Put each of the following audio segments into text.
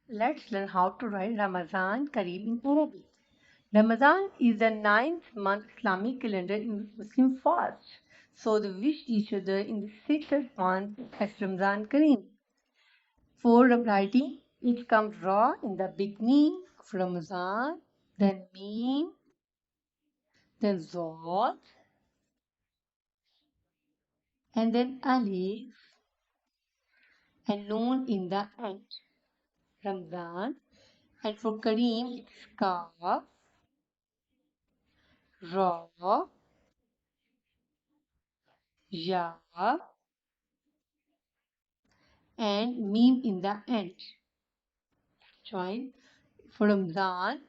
Let's learn how to write Ramadan Kareem in Arabic. Ramadan is the ninth month Islamic calendar in which Muslims fast. So they wish each other in the sixth month as Ramzan Kareem. For writing, it comes raw in the beginning of Ramadan, then meme, then zod, and then alif, and noon in the end. Ramzan. And for Kareem, it's kaf, ra, ya, and meme in the end. Join for Ramzan,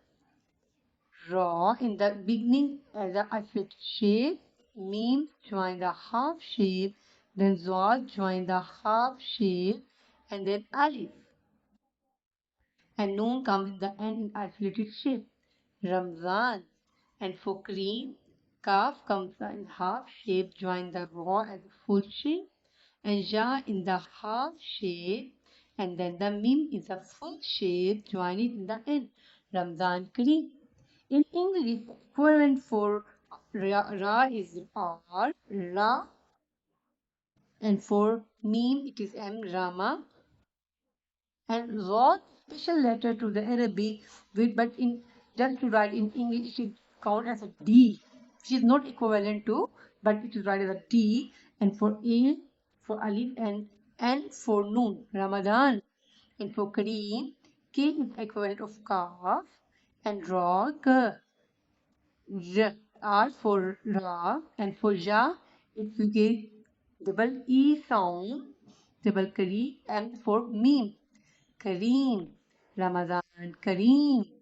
raw in the beginning as a isolated shape, meme join the half shape, then Zwad join the half shape, and then Alif. And Noon comes in the end in isolated shape. Ramzan. And for Kareem, Kaf comes in half shape, join the raw as a full shape, and Ja in the half shape, and then the Mim is a full shape, join it in the end. Ramzan Kareem. In English, equivalent for Ra is R, Ra, and for Mim it is M, Rama, and Zod special letter to the Arabic, but in just to write in English it is count as a D, which is not equivalent to, but it is write as a T, and for A, for Alif, and N for Noon, Ramadan, and for Kareem, K is equivalent of Kaf, and Ra, K. R for Ra, and for Ja, if you get double E sound, double Kari, and for Meme, Kareem, Ramadan Kareem.